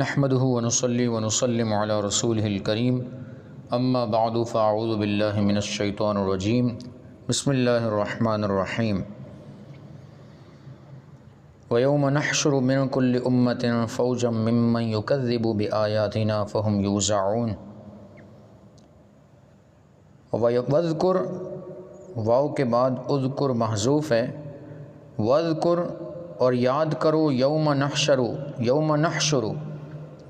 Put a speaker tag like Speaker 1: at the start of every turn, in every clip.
Speaker 1: نحمده ونصلي ونسلم على رسوله الكريم اما بعد فاعوذ بالله من الشيطان الرجيم بسم الله الرحمن الرحيم ويوم نحشر من كل أمة فوجا ممن يكذب بآياتنا فهم يوزعون وَذْكُرْ واو کے بعد اذکر محذوف ہے، وَذْكُرْ اور یاد کرو یوم نحشر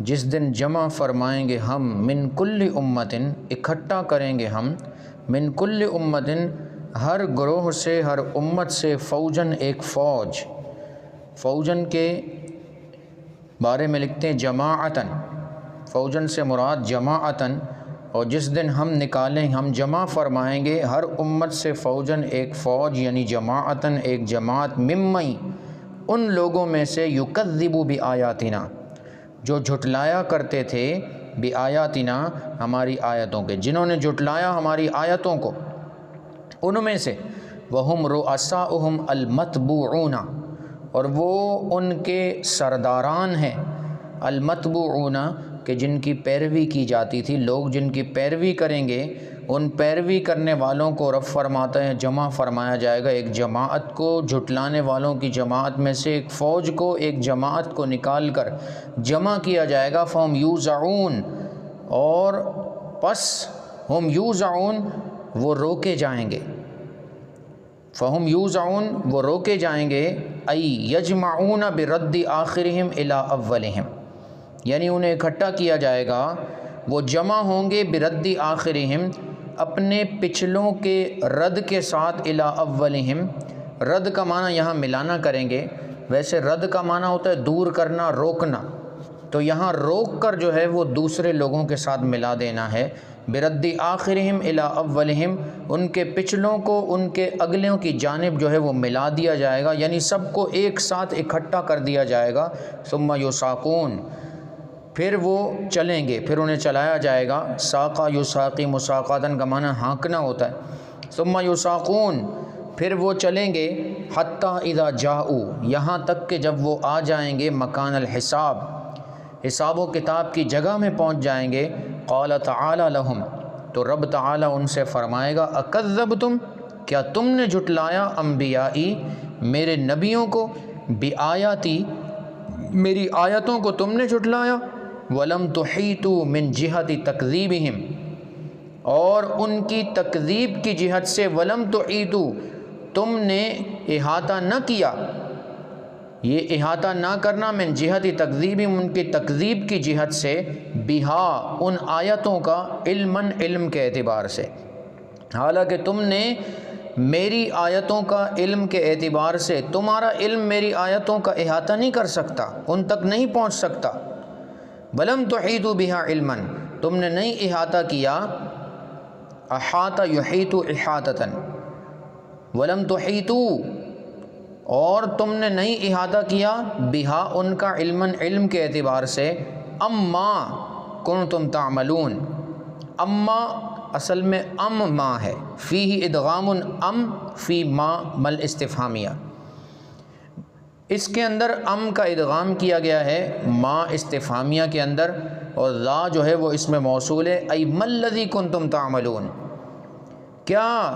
Speaker 1: جس دن جمع فرمائیں گے ہم من کل امتن اکٹھا کریں گے ہم من کل امتن ہر گروہ سے ہر امت سے فوجن ایک فوجن کے بارے میں لکھتے ہیں جماعتن، فوجن سے مراد جماعتن، اور جس دن ہم نکالیں ہم جمع فرمائیں گے ہر امت سے فوجن ایک فوج یعنی جماعتن ایک جماعت ممن ان لوگوں میں سے یکذب بآیاتنا جو جھٹلایا کرتے تھے بآیاتنا ہماری آیتوں کے، جنہوں نے جھٹلایا ہماری آیتوں کو، ان میں سے وہم رؤساؤہم المتبوعون اور وہ ان کے سرداران ہیں، المتبوعون کہ جن کی پیروی کی جاتی تھی، لوگ جن کی پیروی کریں گے ان پیروی کرنے والوں کو رب فرماتا ہے جمع فرمایا جائے گا، ایک جماعت کو جھٹلانے والوں کی جماعت میں سے ایک فوج کو، ایک جماعت کو نکال کر جمع کیا جائے گا، فہم یوزعون اور پس ہم یوزعون وہ روکے جائیں گے، فہم یوزعون وہ روکے جائیں گے، ای یجمعون برد آخرہم الی اولہم یعنی انہیں اکٹھا کیا جائے گا، وہ جمع ہوں گے برد آخرہم اپنے پچھلوں کے رد کے ساتھ الی اولہم، رد کا معنی یہاں ملانا کریں گے، ویسے رد کا معنی ہوتا ہے دور کرنا، روکنا، تو یہاں روک کر جو ہے وہ دوسرے لوگوں کے ساتھ ملا دینا ہے، برد آخرہم الی اولہم ان کے پچھلوں کو ان کے اگلوں کی جانب جو ہے وہ ملا دیا جائے گا، یعنی سب کو ایک ساتھ اکٹھا کر دیا جائے گا، ثم یساقون پھر وہ چلیں گے، پھر انہیں چلایا جائے گا، ساقہ یساقی مساقاتن کا معنی ہانکنا ہوتا ہے، ثم یساقون پھر وہ چلیں گے، حتی اذا جاؤ یہاں تک کہ جب وہ آ جائیں گے مکان الحساب حساب و کتاب کی جگہ میں پہنچ جائیں گے، قال تعالی لہم تو رب تعالی ان سے فرمائے گا اکذبتم کیا تم نے جھٹلایا انبیائی میرے نبیوں کو، بآیاتی میری آیتوں کو تم نے جھٹلایا، ولم تحیطوا من جہت تکذیبہم اور ان کی تکذیب کی جہت سے، ولم تحیطوا تم نے احاطہ نہ کیا، یہ احاطہ نہ کرنا من جہت تکذیبہم ان کی تکذیب کی جہت سے، بہا ان آیتوں کا علماً علم کے اعتبار سے، حالانکہ تم نے میری آیتوں کا علم کے اعتبار سے، تمہارا علم میری آیتوں کا احاطہ نہیں کر سکتا، ان تک نہیں پہنچ سکتا، ولم تحیطوا بہا علما تم نے نہیں احاطہ کیا، احاطہ یحیط احاطۃ، ولم تحیطوا اور تم نے نہیں احاطہ کیا بہا ان کا علما علم کے اعتبار سے، اما کنتم تعملون، اما اصل میں ما ہے، فیہ ادغام ام فی ما مل استفہامیہ، اس کے اندر کا ادغام کیا گیا ہے ما استفہامیہ کے اندر، اور ذا جو ہے وہ اس میں موصول ہے، ای ما الذی کنتم تعملون کیا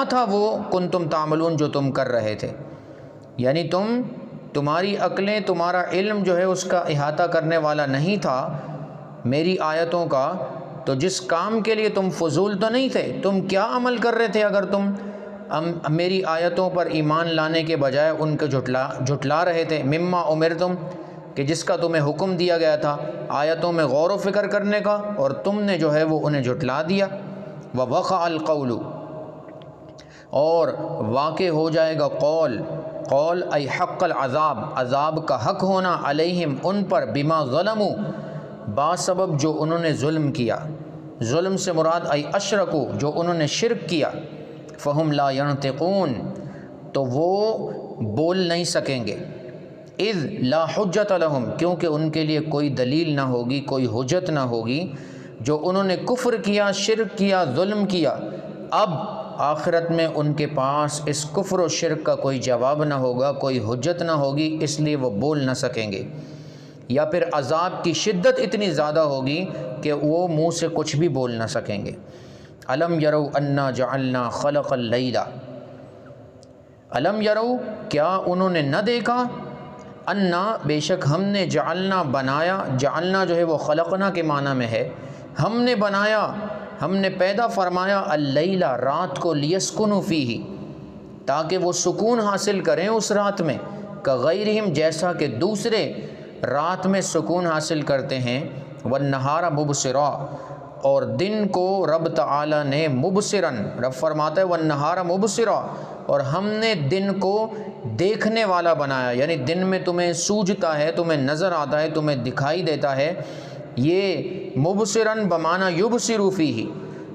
Speaker 1: تھا وہ کنتم تعملون جو تم کر رہے تھے، یعنی تمہاری عقلیں تمہارا علم جو ہے اس کا احاطہ کرنے والا نہیں تھا میری آیتوں کا، تو جس کام کے لیے تم فضول تو نہیں تھے، تم کیا عمل کر رہے تھے اگر تم میری آیتوں پر ایمان لانے کے بجائے ان کو جھٹلا رہے تھے، مما امرتم کہ جس کا تمہیں حکم دیا گیا تھا آیتوں میں غور و فکر کرنے کا، اور تم نے جو ہے وہ انہیں جھٹلا دیا، ووقع القول اور واقع ہو جائے گا قول ای حق العذاب عذاب کا حق ہونا، علیہم ان پر، بما ظلموا باسبب جو انہوں نے ظلم کیا، ظلم سے مراد ای اشرکو جو انہوں نے شرک کیا، فہم لا ینطقون تو وہ بول نہیں سکیں گے، اذ لا حجت لہم کیونکہ ان کے لیے کوئی دلیل نہ ہوگی، کوئی حجت نہ ہوگی، جو انہوں نے کفر کیا، شرک کیا، ظلم کیا، اب آخرت میں ان کے پاس اس کفر و شرک کا کوئی جواب نہ ہوگا، کوئی حجت نہ ہوگی، اس لیے وہ بول نہ سکیں گے۔ یا پھر عذاب کی شدت اتنی زیادہ ہوگی کہ وہ منہ سے کچھ بھی بول نہ سکیں گے۔ الم یرو انا جعلنا خلق اللیل، الم یرو کیا انہوں نے نہ دیکھا، انا بے شک ہم نے جعلنا بنایا، جعلنا جو ہے وہ خلقنا کے معنی میں ہے، ہم نے بنایا، ہم نے پیدا فرمایا اللیل رات کو، لیسکنوا فیہ تاکہ وہ سکون حاصل کریں اس رات میں، کغیرہم جیسا کہ دوسرے رات میں سکون حاصل کرتے ہیں، والنہار مبصرا اور دن کو رب تعالی نے مبصراً، رب فرماتا ہے والنہار مبصرا اور ہم نے دن کو دیکھنے والا بنایا، یعنی دن میں تمہیں سوجھتا ہے، تمہیں نظر آتا ہے، تمہیں دکھائی دیتا ہے۔ یہ مبصراً بمعنی یبصر فیہ،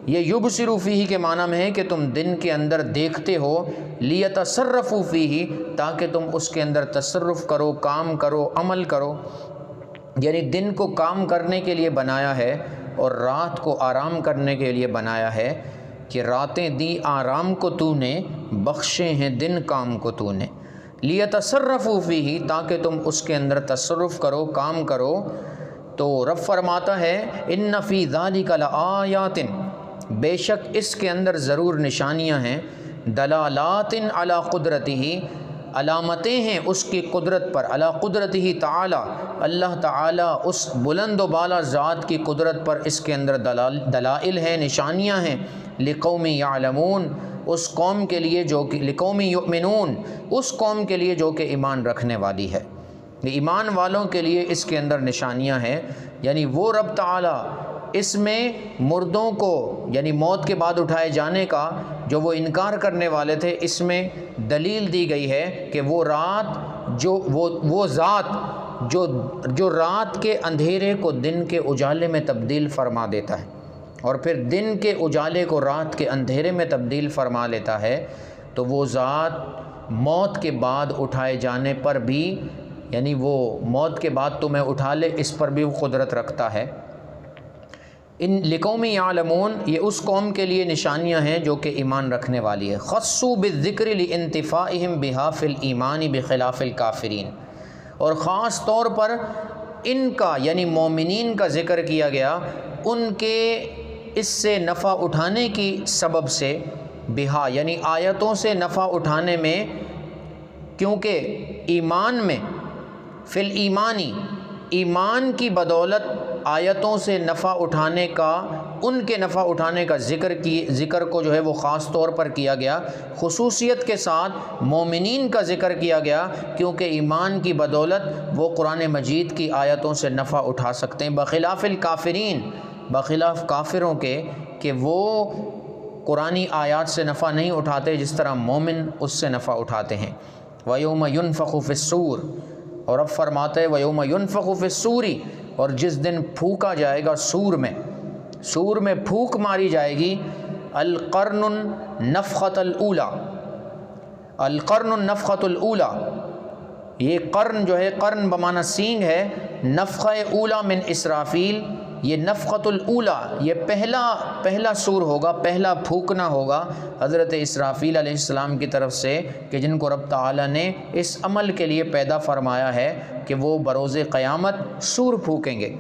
Speaker 1: یہ یبصر فیہ کے معنی میں ہے کہ تم دن کے اندر دیکھتے ہو، لیتصرفوا فیہ تاکہ تم اس کے اندر تصرف کرو، کام کرو، عمل کرو، یعنی دن کو کام کرنے کے لیے بنایا ہے اور رات کو آرام کرنے کے لیے بنایا ہے، کہ راتیں دی آرام کو تو نے، بخشے ہیں دن کام کو تو نے، لیتصرفوا فیہ تاکہ تم اس کے اندر تصرف کرو، کام کرو۔ تو رب فرماتا ہے ان فی ذلک لآیات، بے شک اس کے اندر ضرور نشانیاں ہیں، دلالات علی قدرتہ، علامتیں ہیں اس کی قدرت پر، علی قدرتہ تعالی، اللہ تعالی اس بلند و بالا ذات کی قدرت پر اس کے اندر دلائل ہیں، نشانیاں ہیں، لقوم یعلمون اس قوم کے لیے جو کہ، لقوم یؤمنون اس قوم کے لیے جو کہ ایمان رکھنے والی ہے، ایمان والوں کے لیے اس کے اندر نشانیاں ہیں، یعنی وہ رب تعالی اس میں مردوں کو، یعنی موت کے بعد اٹھائے جانے کا جو وہ انکار کرنے والے تھے، اس میں دلیل دی گئی ہے کہ وہ رات جو وہ ذات جو رات کے اندھیرے کو دن کے اجالے میں تبدیل فرما دیتا ہے اور پھر دن کے اجالے کو رات کے اندھیرے میں تبدیل فرما لیتا ہے، تو وہ ذات موت کے بعد اٹھائے جانے پر بھی، یعنی وہ موت کے بعد تمہیں اٹھا لے، اس پر بھی وہ قدرت رکھتا ہے۔ ان لقوم یعلمون یہ اس قوم کے لیے نشانیاں ہیں جو کہ ایمان رکھنے والی ہے۔ خصوا بالذکر لانتفائہم بہا فی الایمان بخلاف الکافرین، اور خاص طور پر ان کا یعنی مومنین کا ذکر کیا گیا، ان کے اس سے نفع اٹھانے کی سبب سے، بہا یعنی آیتوں سے نفع اٹھانے میں، کیونکہ ایمان میں فی الایمانی ایمان کی بدولت آیتوں سے نفع اٹھانے کا، ان کے نفع اٹھانے کا ذکر کو جو ہے وہ خاص طور پر کیا گیا، خصوصیت کے ساتھ مومنین کا ذکر کیا گیا، کیونکہ ایمان کی بدولت وہ قرآن مجید کی آیتوں سے نفع اٹھا سکتے ہیں، بخلاف الکافرین بخلاف کافروں کے کہ وہ قرآنی آیات سے نفع نہیں اٹھاتے جس طرح مومن اس سے نفع اٹھاتے ہیں۔ وَيَوْمَ يُنفَخُ فِي الصُّورِ، اور اب فرماتے ہیں وَيَوْمَ يُنفَخُ فِي الصُّورِ، اور جس دن پھونکا جائے گا سور میں پھونک ماری جائے گی، القرن النفخۃ الاولی، القرن النفخۃ الاولی، یہ قرن جو ہے، قرن بمعنی سینگ ہے، نفخہ اولا من اسرافیل، یہ نفخۃ الاولی یہ پہلا سور ہوگا، پہلا پھونکنا ہوگا حضرت اسرافیل علیہ السلام کی طرف سے، کہ جن کو رب تعالی نے اس عمل کے لیے پیدا فرمایا ہے کہ وہ بروز قیامت سور پھونکیں گے۔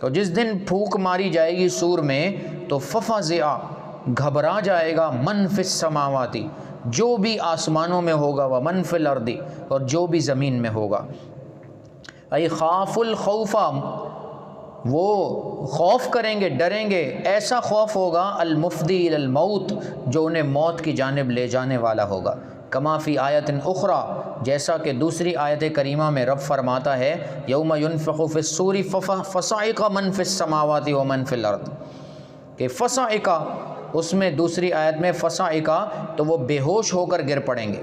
Speaker 1: تو جس دن پھونک ماری جائے گی سور میں، تو ففزع گھبرا جائے گا، من فی السماوات جو بھی آسمانوں میں ہوگا، ومن فی الارض اور جو بھی زمین میں ہوگا، ای خاف الخوف وہ خوف کریں گے، ڈریں گے، ایسا خوف ہوگا المفضی الی الموت جو انہیں موت کی جانب لے جانے والا ہوگا، کما فی آیت اخری جیسا کہ دوسری آیت کریمہ میں رب فرماتا ہے یوم ینفخ فی الصور فصعق من فی السماوات ومن فی الارض، کہ فصعق اس میں دوسری آیت میں فصعق تو وہ بے ہوش ہو کر گر پڑیں گے،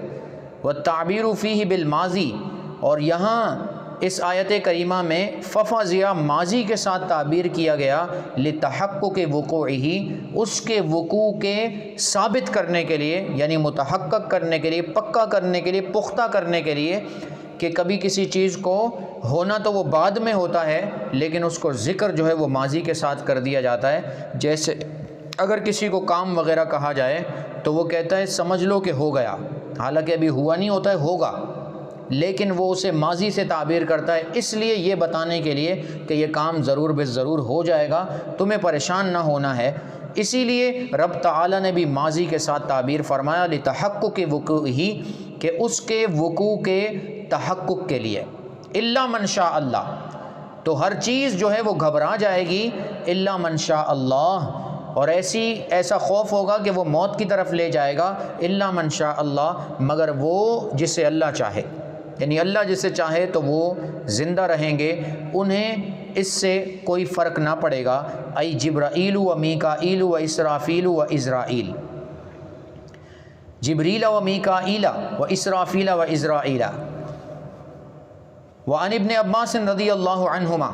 Speaker 1: والتعبیر فیہ بالماضی، اور یہاں اس آیت کریمہ میں ففزع ماضی کے ساتھ تعبیر کیا گیا، لتحقق وقوعہ اس کے وقوع کے ثابت کرنے کے لیے، یعنی متحقق کرنے کے لیے، پکا کرنے کے لیے، پختہ کرنے کے لیے، کہ کبھی کسی چیز کو ہونا تو وہ بعد میں ہوتا ہے لیکن اس کو ذکر جو ہے وہ ماضی کے ساتھ کر دیا جاتا ہے۔ جیسے اگر کسی کو کام وغیرہ کہا جائے تو وہ کہتا ہے سمجھ لو کہ ہو گیا، حالانکہ ابھی ہوا نہیں ہوتا ہے، ہوگا، لیکن وہ اسے ماضی سے تعبیر کرتا ہے، اس لیے یہ بتانے کے لیے کہ یہ کام ضرور بے ضرور ہو جائے گا، تمہیں پریشان نہ ہونا ہے۔ اسی لیے رب تعالیٰ نے بھی ماضی کے ساتھ تعبیر فرمایا لتحقق وقوعہ، کہ اس کے وقوع کے تحقق کے لیے۔ الا من شاء اللہ، تو ہر چیز جو ہے وہ گھبرا جائے گی الا من شاء اللہ، اور ایسا خوف ہوگا کہ وہ موت کی طرف لے جائے گا الا من شاء اللہ، مگر وہ جسے اللہ چاہے، یعنی اللہ جسے چاہے تو وہ زندہ رہیں گے، انہیں اس سے کوئی فرق نہ پڑے گا۔ ای جبرائیل و میکائیل و اسرافیل و عزرائیل، جبریل و میکائیل و اسرافیل و عزرائیل۔ وعن ابن عباس رضی اللہ عنہما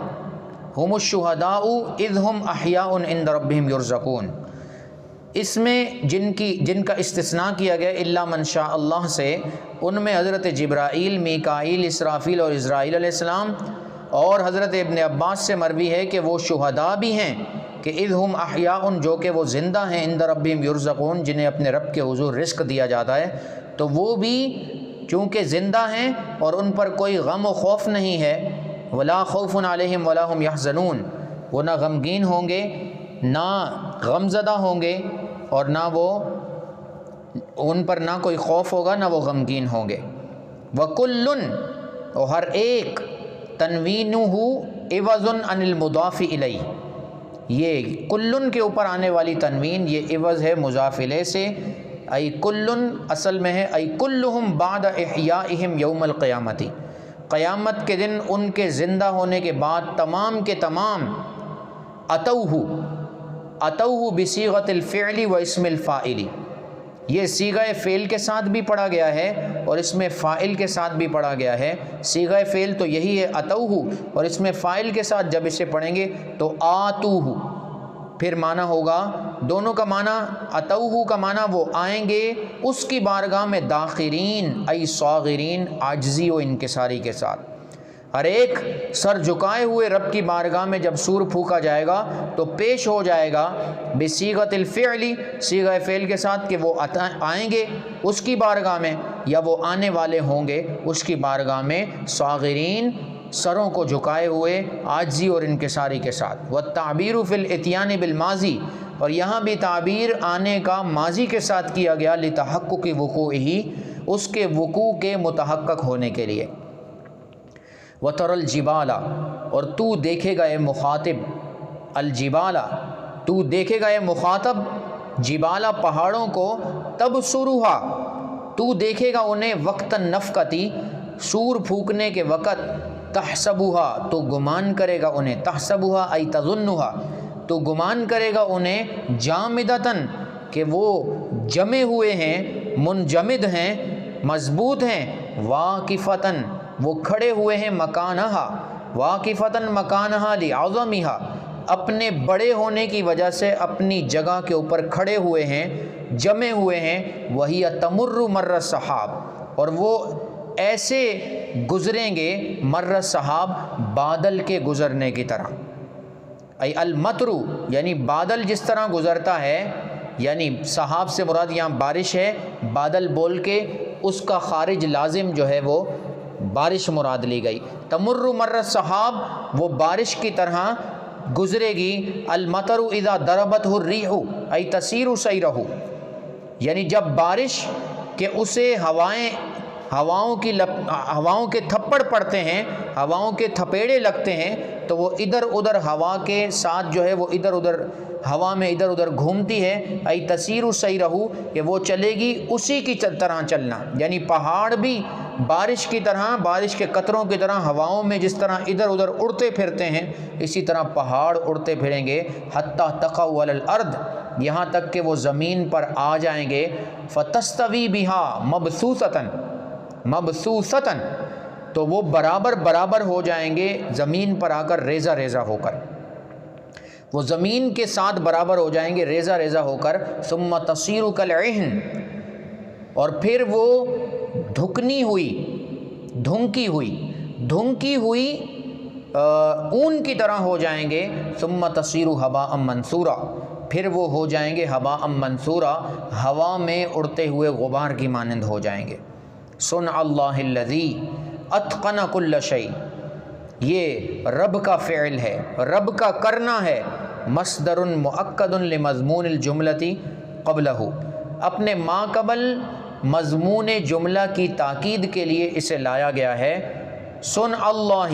Speaker 1: ہم الشہداء اذ ہم احیاء عند ربہم یرزقون، اس میں جن کا استثناء کیا گیا الا من شاء اللہ سے، ان میں حضرت جبرائیل، میکائیل، اسرافیل اور اسرائیل علیہ السلام، اور حضرت ابن عباس سے مروی ہے کہ وہ شہداء بھی ہیں کہ اذ ہم احیاء، جو کہ وہ زندہ ہیں، عند ربہم یرزقون، جنہیں اپنے رب کے حضور رزق دیا جاتا ہے، تو وہ بھی چونکہ زندہ ہیں اور ان پر کوئی غم و خوف نہیں ہے، ولا خوف علیہم ولا هم یحزنون، وہ نہ غمگین ہوں گے نہ غم زدہ ہوں گے، اور نہ وہ ان پر نہ کوئی خوف ہوگا نہ وہ غمگین ہوں گے۔ وَكُلٌّ، اور ہر ایک، تنوینہ عوض عن المضاف الیہ، یہ کلن کے اوپر آنے والی تنوین یہ عوض ہے مضاف الیہ سے، ای کلن اصل میں ہے ای کلہم بعد احیائہم یوم القیامت، قیامت کے دن ان کے زندہ ہونے کے بعد تمام کے تمام اتوہ بصیغۃ الفعل و اسم الفاعل، یہ صیغہ فعل کے ساتھ بھی پڑھا گیا ہے اور اس میں فاعل کے ساتھ بھی پڑھا گیا ہے۔ صیغہ فعل تو یہی ہے اتوہ، اور اس میں فاعل کے ساتھ جب اسے پڑھیں گے تو آتوہ، پھر معنی ہوگا دونوں کا معنی، اتوہ کا معنی وہ آئیں گے اس کی بارگاہ میں، داخرین ای صاغرین، عاجزی و انکساری کے ساتھ۔ ہر ایک سر جھکائے ہوئے رب کی بارگاہ میں جب سور پھونکا جائے گا تو پیش ہو جائے گا بصیغۃ الفعل، صیغہ فعل کے ساتھ کہ وہ آئیں گے اس کی بارگاہ میں، یا وہ آنے والے ہوں گے اس کی بارگاہ میں، صاغرین، سروں کو جھکائے ہوئے، عاجزی اور انکساری کے ساتھ۔ والتعبیر فی الاتیان بالماضی، اور یہاں بھی تعبیر آنے کا ماضی کے ساتھ کیا گیا، لتحقق وقوعہ، اس کے وقوع کے متحقق ہونے کے لیے۔ وتر الجبال، اور تو دیکھے گا اے مخاطب، الجبال، تو دیکھے گا اے مخاطب، جبال، پہاڑوں کو، تبصرھا، تو دیکھے گا انہیں، وقت النفقتی، سور پھونکنے کے وقت، تحسبھا، تو گمان کرے گا انہیں، تحسبھا ای تظنھا، تو گمان کرے گا انہیں، جامدتن، کہ وہ جمے ہوئے ہیں، منجمد ہیں، مضبوط ہیں، واقفتن، وہ کھڑے ہوئے ہیں، مکانہا، واقفتن مکانہا لعظمہا، اپنے بڑے ہونے کی وجہ سے اپنی جگہ کے اوپر کھڑے ہوئے ہیں، جمے ہوئے ہیں، وہی تمر مر السحاب، اور وہ ایسے گزریں گے، مر السحاب، بادل کے گزرنے کی طرح، ای المطر، یعنی بادل جس طرح گزرتا ہے، یعنی سحاب سے مراد یہاں بارش ہے، بادل بول کے اس کا خارج لازم جو ہے وہ بارش مراد لی گئی۔ تمر مر السحاب، وہ بارش کی طرح گزرے گی، المطر اذا ضربتہ الریح ای تسیر سیرہ، یعنی جب بارش کہ اسے ہواؤں کے تھپڑ پڑتے ہیں، ہواؤں کے تھپیڑے لگتے ہیں، تو وہ ادھر ادھر ہوا کے ساتھ جو ہے وہ ادھر ادھر ہوا میں ادھر ادھر گھومتی ہے، ای تسیر سیرہ، کہ وہ چلے گی اسی کی طرح چلنا، یعنی پہاڑ بھی بارش کی طرح، بارش کے قطروں کی طرح ہواؤں میں جس طرح ادھر ادھر اڑتے پھرتے ہیں، اسی طرح پہاڑ اڑتے پھریں گے، حتی تقعوا علی الارض، یہاں تک کہ وہ زمین پر آ جائیں گے، فتستوی بہا مبثوثتاً، تو وہ برابر ہو جائیں گے زمین پر آ کر، ریزہ ریزہ ہو کر، وہ زمین کے ساتھ برابر ہو جائیں گے ریزہ ریزہ ہو کر، ثم تصیر کالعہن، اور پھر وہ دھنکی ہوئی اون کی طرح ہو جائیں گے، ثم تصیر ہباء منثورا، پھر وہ ہو جائیں گے ہباء منثورا، ہوا میں اڑتے ہوئے غبار کی مانند ہو جائیں گے۔ صنع اللہ الذی، اتقن کل شیء، یہ رب کا فعل ہے، رب کا کرنا ہے، مصدر مؤکد لمضمون الجملۃ قبلہ، اپنے ما قبل مضمون جملہ کی تاکید کے لیے اسے لایا گیا ہے۔ صنع اللہ،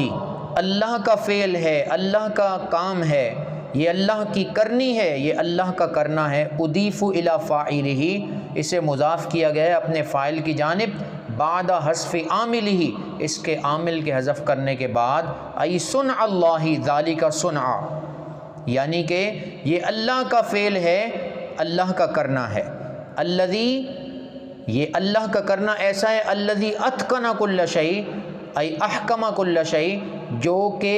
Speaker 1: اللہ کا فعل ہے، اللہ کا کام ہے، یہ اللہ کی کرنی ہے، یہ اللہ کا کرنا ہے۔ اضیف الی فاعلہ، اسے مضاف کیا گیا ہے اپنے فاعل کی جانب، بعد حذف عاملہ، اس کے عامل کے حذف کرنے کے بعد، ای صنع اللہ ذالک صنعا، یعنی کہ یہ اللہ کا فعل ہے، اللہ کا کرنا ہے۔ الذی، یہ اللہ کا کرنا ایسا ہے، الذی اتقن کل شیء ای احکم کل شیء، جو کہ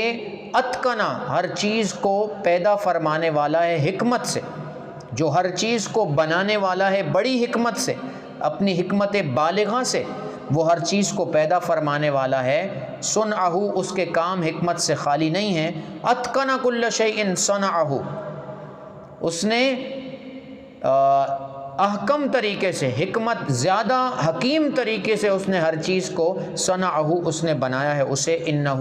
Speaker 1: اتقنا، ہر چیز کو پیدا فرمانے والا ہے حکمت سے، جو ہر چیز کو بنانے والا ہے بڑی حکمت سے، اپنی حکمت بالغہ سے وہ ہر چیز کو پیدا فرمانے والا ہے۔ صنعہ، اس کے کام حکمت سے خالی نہیں ہیں۔ اتقن کل شیء صنعہ، اس نے احکم طریقے سے، حکمت زیادہ حکیم طریقے سے اس نے ہر چیز کو صنعہ، اس نے بنایا ہے اسے۔ انہ،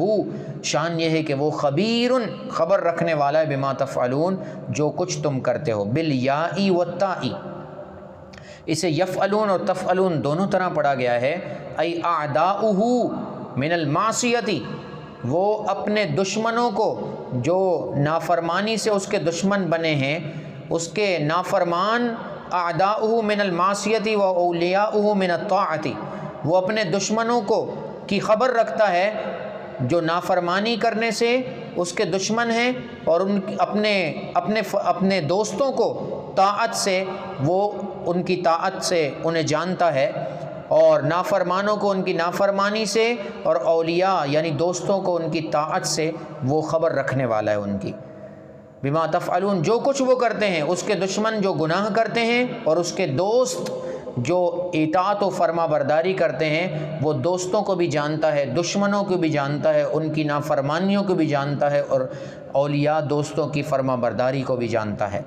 Speaker 1: شان یہ ہے کہ وہ خبیر، خبر رکھنے والا ہے، بما تفعلون، جو کچھ تم کرتے ہو۔ بالیاء والتاء، اسے یفعلون اور تفعلون دونوں طرح پڑھا گیا ہے۔ ای اعداؤہ من المعصیۃ، وہ اپنے دشمنوں کو جو نافرمانی سے اس کے دشمن بنے ہیں، اس کے نافرمان، اعداؤہ من المعصیۃ و اولیاؤہ من الطاعۃ، وہ اپنے دشمنوں کو کی خبر رکھتا ہے جو نافرمانی کرنے سے اس کے دشمن ہیں، اور اپنے دوستوں کو طاعت سے، وہ ان کی طاعت سے انہیں جانتا ہے، اور نافرمانوں کو ان کی نافرمانی سے، اور اولیاء یعنی دوستوں کو ان کی طاعت سے وہ خبر رکھنے والا ہے ان کی۔ بما تفعلون، جو کچھ وہ کرتے ہیں، اس کے دشمن جو گناہ کرتے ہیں اور اس کے دوست جو اطاعت و فرما برداری کرتے ہیں، وہ دوستوں کو بھی جانتا ہے، دشمنوں کو بھی جانتا ہے، ان کی نافرمانیوں کو بھی جانتا ہے، اور اولیاء دوستوں کی فرما برداری کو بھی جانتا ہے،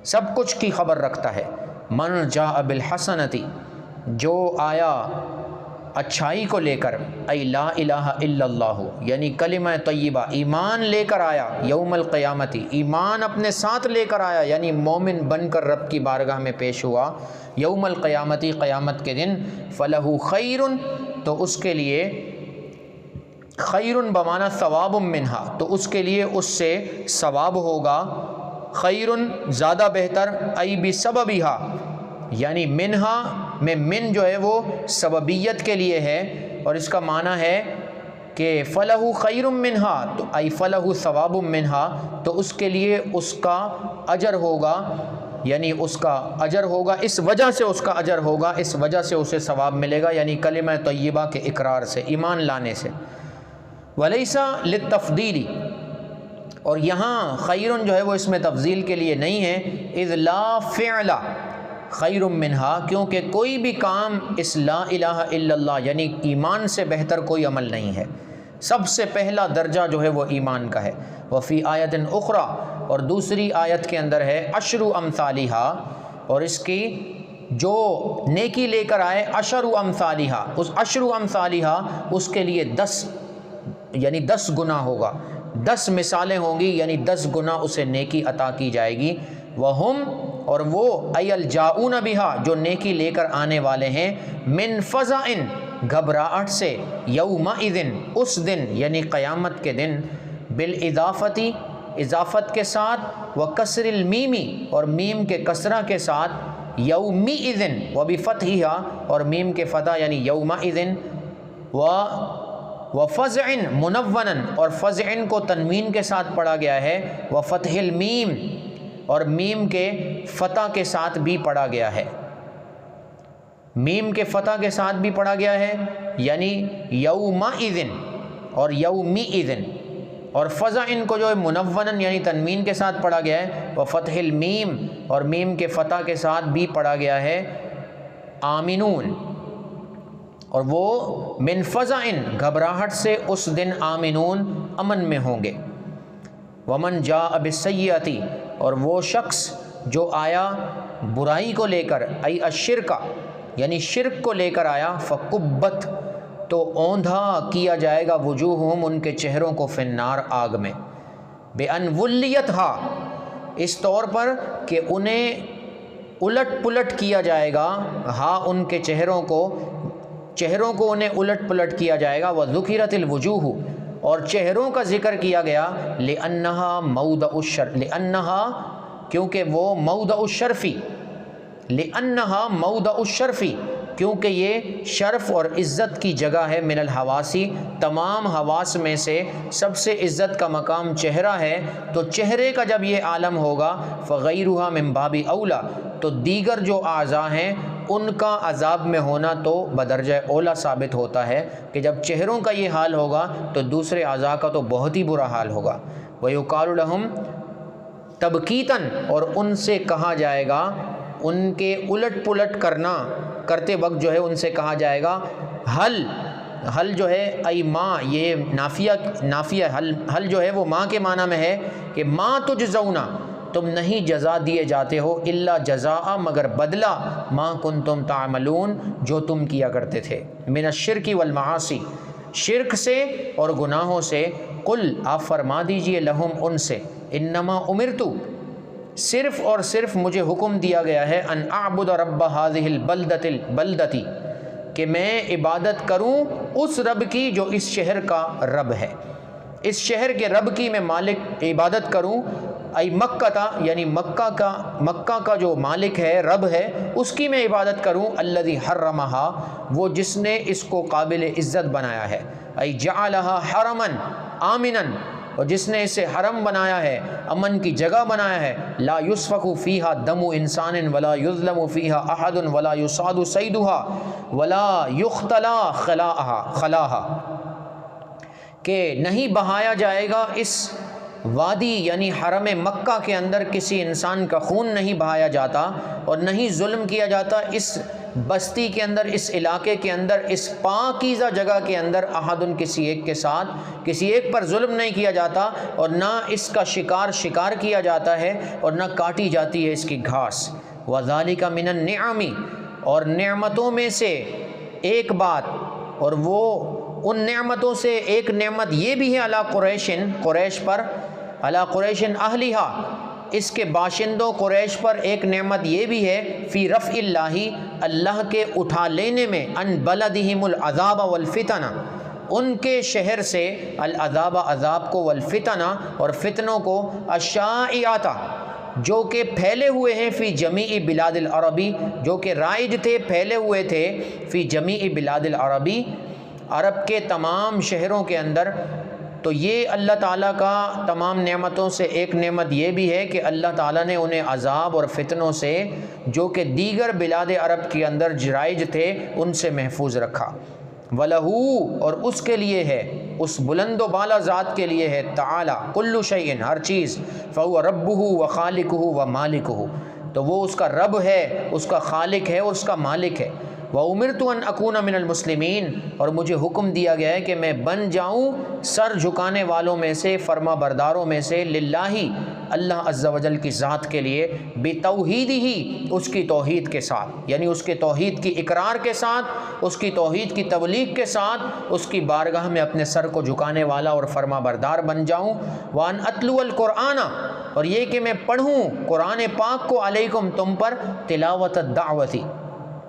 Speaker 1: سب کچھ کی خبر رکھتا ہے۔ من جاء بالحسنۃ، جو آیا اچھائی کو لے کر، ای لا الہ الا اللہ، یعنی کلمہ طیبہ، ایمان لے کر آیا، یوم القیامت، ایمان اپنے ساتھ لے کر آیا، یعنی مومن بن کر رب کی بارگاہ میں پیش ہوا یوم القیامت، قیامت کے دن، فلہ خیر، تو اس کے لیے خیر بمعنی ثواب منہا، تو اس کے لیے اس سے ثواب ہوگا، خیر زیادہ بہتر، ای بسببہا، یعنی منہا میں من جو ہے وہ سببیت کے لیے ہے، اور اس کا معنی ہے کہ فلہ خیر منہا، تو ای فلہ ثواب منہا، تو اس کے لیے اس کا اجر ہوگا، یعنی اس کا اجر ہوگا، اس وجہ سے اس کا اجر ہوگا، اس وجہ سے اسے ثواب ملے گا، یعنی کلمہ طیبہ کے اقرار سے، ایمان لانے سے۔ ولیس للتفضیل، اور یہاں خیرن جو ہے وہ اس میں تفضیل کے لیے نہیں ہے، اذ لا فعل خیر منہا، کیونکہ کوئی بھی کام اس لا الہ الا اللہ یعنی ایمان سے بہتر کوئی عمل نہیں ہے، سب سے پہلا درجہ جو ہے وہ ایمان کا ہے۔ وفی آیت اخری، اور دوسری آیت کے اندر ہے، عشر امثالہا، اور اس کی جو نیکی لے کر آئے، عشر امثالہا، اس عشر امثالہا اس کے لیے 10 یعنی 10 گنا ہوگا، 10 مثالیں ہوں گی، یعنی 10 گنا اسے نیکی عطا کی جائے گی۔ وہم، اور وہ، ای الجاؤون بہا، جو نیکی لے کر آنے والے ہیں، من فزع، گھبراہٹ سے، یومئذ، اس دن یعنی قیامت کے دن، بالاضافت، اضافت کے ساتھ، وکسر المیم، اور میم کے کسرہ کے ساتھ، یومئذ، وبفتحہا، اور میم کے فتح یعنی یومئذ، وفزع منونا، اور فزع کو تنوین کے ساتھ پڑھا گیا ہے، وفتح المیم، اور میم کے فتح کے ساتھ بھی پڑھا گیا ہے، میم کے فتح کے ساتھ بھی پڑھا گیا ہے، یعنی یومئذ اور یومئذ، اور فزع کو جو ہے منونن یعنی تنوین کے ساتھ پڑھا گیا ہے، وفتح المیم، اور میم کے فتح کے ساتھ بھی پڑھا گیا ہے، آمنون، اور وہ من فزع، گھبراہٹ سے، اس دن آمنون، امن میں ہوں گے۔ ومن جاء بالسیئۃ، اور وہ شخص جو آیا برائی کو لے کر، ای الشرک، یعنی شرک کو لے کر آیا، فکبت، تو اوندھا کیا جائے گا وجوہہم ان کے چہروں کو فی النار آگ میں، بِأَنْ وُلِّيَتْهَا اس طور پر کہ انہیں الٹ پلٹ کیا جائے گا، ہاں ان کے چہروں کو انہیں الٹ پلٹ کیا جائے گا، وَذُكِرَتِ الْوُجُوهُ اور چہروں کا ذکر کیا گیا، لِأَنَّهَا مَوْضَعُ الشَّرْفِ لِأَنَّهَا کیونکہ وہ موضع الشرفی، لِأَنَّهَا موضع الشرفی کیونکہ یہ شرف اور عزت کی جگہ ہے، من الحواسی تمام حواس میں سے سب سے عزت کا مقام چہرہ ہے، تو چہرے کا جب یہ عالم ہوگا فغیرها من باب اولا تو دیگر جو اعضاء ہیں ان کا عذاب میں ہونا تو بدرجہ اولا ثابت ہوتا ہے کہ جب چہروں کا یہ حال ہوگا تو دوسرے اعضاء کا تو بہت ہی برا حال ہوگا۔ وَيُقَالُ لَهُمْ تَبْكِيتًا اور ان سے کہا جائے گا، ان کے الٹ پلٹ کرتے وقت جو ہے ان سے کہا جائے گا حل جو ہے ای ماں، یہ نافیہ حل جو ہے وہ ماں کے معنی میں ہے کہ ما تجزونا تم نہیں جزا دیے جاتے ہو، الا جزاء مگر بدلہ ما کنتم تعملون جو تم کیا کرتے تھے، من الشرک والمعاصی شرک سے اور گناہوں سے، قل آپ فرما دیجئے لہم ان سے، انما امرتو صرف اور صرف مجھے حکم دیا گیا ہے، ان اعبد رب هذه البلدتی کہ میں عبادت کروں اس رب کی جو اس شہر کا رب ہے، اس شہر کے رب کی میں مالک عبادت کروں، ای مکہ تا یعنی مکہ کا جو مالک ہے رب ہے اس کی میں عبادت کروں، الذی حرمها وہ جس نے اس کو قابل عزت بنایا ہے، ای جعلها حرما آمنا اور جس نے اسے حرم بنایا ہے، امن کی جگہ بنایا ہے، لا یسفک فیہا دم انسان ولا یظلم فیہا احد ولا یصاد صیدها ولا یختلا خلاہا کہ نہیں بہایا جائے گا اس وادی یعنی حرم مکہ کے اندر کسی انسان کا خون نہیں بہایا جاتا اور نہیں ظلم کیا جاتا اس بستی کے اندر، اس علاقے کے اندر، اس پاکیزہ جگہ کے اندر احد کسی ایک کے ساتھ کسی ایک پر ظلم نہیں کیا جاتا، اور نہ اس کا شکار کیا جاتا ہے اور نہ کاٹی جاتی ہے اس کی گھاس۔ وذالک من النعم اور نعمتوں میں سے ایک بات، اور وہ ان نعمتوں سے ایک نعمت یہ بھی ہے قریش پر، علی قریش اہلیہا اس کے باشندوں قریش پر ایک نعمت یہ بھی ہے، فی رفع اللہ کے اٹھا لینے میں، ان بلدہم العذاب والفتنہ ان کے شہر سے العذاب عذاب کو، والفتنہ اور فتنوں کو، الشائعات جو کہ پھیلے ہوئے ہیں، فی جمیع بلاد العربی جو کہ رائج تھے، پھیلے ہوئے تھے، فی جمیع بلاد العربی عرب کے تمام شہروں کے اندر۔ تو یہ اللہ تعالیٰ کا تمام نعمتوں سے ایک نعمت یہ بھی ہے کہ اللہ تعالیٰ نے انہیں عذاب اور فتنوں سے جو کہ دیگر بلاد عرب کے اندر رائج تھے ان سے محفوظ رکھا۔ وَلَهُ اور اس کے لیے ہے، اس بلند و بالا ذات کے لیے ہے، تعالی کل شیء ہر چیز، فَهُوَ رَبُّهُ وَخَالِقُهُ وَمَالِكُهُ تو وہ اس کا رب ہے، اس کا خالق ہے، اس کا مالک ہے۔ وَأُمِرْتُ أَنْ أَكُونَ مِنَ الْمُسْلِمِينَ اور مجھے حکم دیا گیا ہے کہ میں بن جاؤں سر جھکانے والوں میں سے، فرما برداروں میں سے، للہ اللہ عز و جل کی ذات کے لیے، بتوحیدہ اس کی توحید کے ساتھ، یعنی اس کے توحید کی اقرار کے ساتھ، اس کی توحید کی تبلیغ کے ساتھ، اس کی بارگاہ میں اپنے سر کو جھکانے والا اور فرما بردار بن جاؤں۔ وَأَنْ أَتْلُوَ الْقُرْآنَ اور یہ کہ میں پڑھوں قرآن پاک کو، علیکم تم پر، تلاوت الدعوتی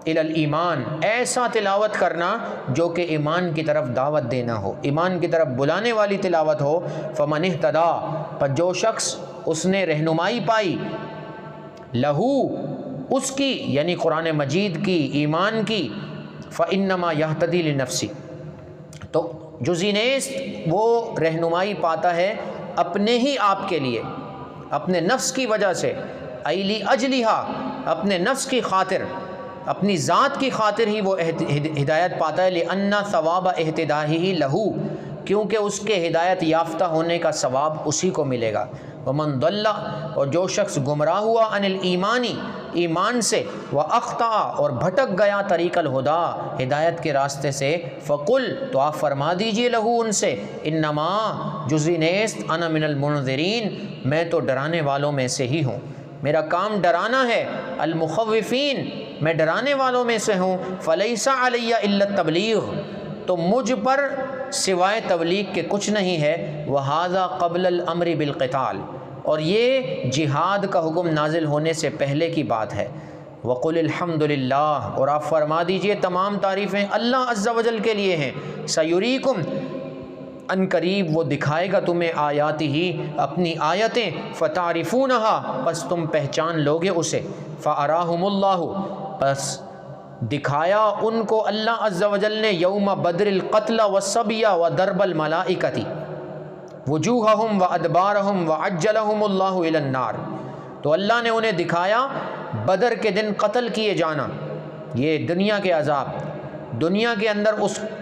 Speaker 1: الی الایمان ایسا تلاوت کرنا جو کہ ایمان کی طرف دعوت دینا ہو، ایمان کی طرف بلانے والی تلاوت ہو۔ فمن اہتدی پر جو شخص اس نے رہنمائی پائی، لہو اس کی یعنی قرآن مجید کی، ایمان کی، فانما یہتدی لنفسی تو جزی نیست وہ رہنمائی پاتا ہے اپنے ہی آپ کے لیے، اپنے نفس کی وجہ سے، ایلی اجلہا اپنے نفس کی خاطر، اپنی ذات کی خاطر ہی وہ ہدایت پاتا ہے، لأن ثواب اہتدائہ لہو کیونکہ اس کے ہدایت یافتہ ہونے کا ثواب اسی کو ملے گا۔ ومن ضل اور جو شخص گمراہ ہوا، عن الایمانی ایمان سے، واخطأ اور بھٹک گیا، طریق الہدا ہدایت کے راستے سے، فقل تو آپ فرما دیجئے لہو ان سے، انما جزی نیست، انا من المنذرین میں تو ڈرانے والوں میں سے ہی ہوں، میرا کام ڈرانا ہے، المخوفین میں ڈرانے والوں میں سے ہوں، فلیس علی الا التبلیغ تو مجھ پر سوائے تبلیغ کے کچھ نہیں ہے۔ وَهَذَا قَبْلَ الْأَمْرِ بِالْقِتَالِ، اور یہ جہاد کا حکم نازل ہونے سے پہلے کی بات ہے۔ وَقُلِ الْحَمْدُ لِلَّهِ، اور آپ فرما دیجئے تمام تعریفیں اللہ عز و جل کے لیے ہیں۔ سَيُرِيكُمْ، ان قریب وہ دکھائے گا تمہیں آیاتی ہی اپنی آیتیں، فَتَعْرِفُونَهَا، پس تم پہچان لوگے اسے۔ فَأَرَاهُمُ اللَّهُ، پس دکھایا ان کو اللہ عز و جل نے، یوم بدر القتل والصبی وضرب الملائکۃ وجوہہم وادبارہم وعجلہم اللہ الی النار، تو اللہ نے انہیں دکھایا بدر کے دن قتل کیے جانا، یہ دنیا کے عذاب، دنیا کے اندر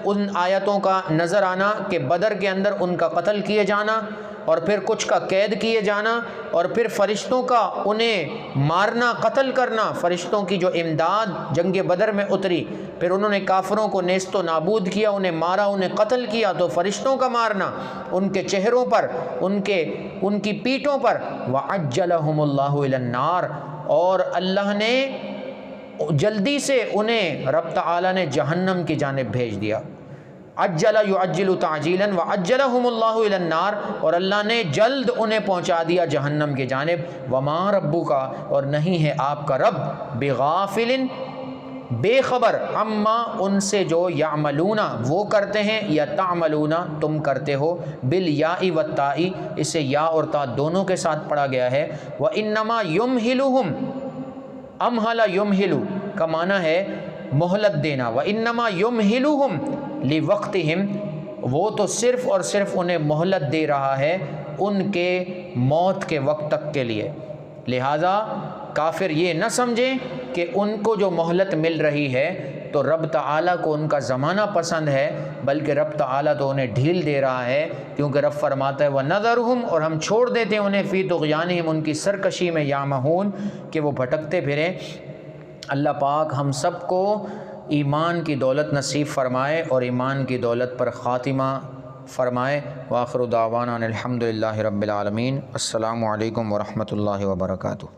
Speaker 1: ان آیتوں کا نظر آنا کہ بدر کے اندر ان کا قتل کیے جانا، اور پھر کچھ کا قید کیے جانا، اور پھر فرشتوں کا انہیں مارنا، قتل کرنا، فرشتوں کی جو امداد جنگ بدر میں اتری، پھر انہوں نے کافروں کو نیست و نابود کیا، انہیں مارا، انہیں قتل کیا، تو فرشتوں کا مارنا ان کے چہروں پر، ان کی پیٹھوں پر، وعجلہم اللہ الی النار، اور اللہ نے جلدی سے انہیں، رب تعالی نے جہنم کی جانب بھیج دیا۔ عجل یعجل تعجیلا وعجلہم اللہ الی النار، اور اللہ نے جلد انہیں پہنچا دیا جہنم کی جانب۔ وما ربک، اور نہیں ہے آپ کا رب، بغافل، بے خبر، عما، ان سے جو یعملون، وہ کرتے ہیں، یا تعملون، تم کرتے ہو، بالیاء والتاء، اسے یا اور تا دونوں کے ساتھ پڑھا گیا ہے۔ وانما یمہلہم، امہل یمہل کا معنی ہے مہلت دینا، وانما یمہلہم لوقتہم، وہ تو صرف اور صرف انہیں مہلت دے رہا ہے ان کے موت کے وقت تک کے لیے۔ لہذا کافر یہ نہ سمجھیں کہ ان کو جو مہلت مل رہی ہے تو رب تعالیٰ کو ان کا زمانہ پسند ہے، بلکہ رب تعالیٰ تو انہیں ڈھیل دے رہا ہے، کیونکہ رب فرماتا ہے وَنَذَرُهُمْ، اور ہم چھوڑ دیتے ہیں انہیں، فی طغیانہم، ان کی سرکشی میں، یعمہون، کہ وہ بھٹکتے پھریں۔ اللہ پاک ہم سب کو ایمان کی دولت نصیب فرمائے اور ایمان کی دولت پر خاتمہ فرمائے۔ وآخر دعوانا الحمدللہ رب العالمین۔ السلام علیکم ورحمۃ اللہ وبرکاتہ۔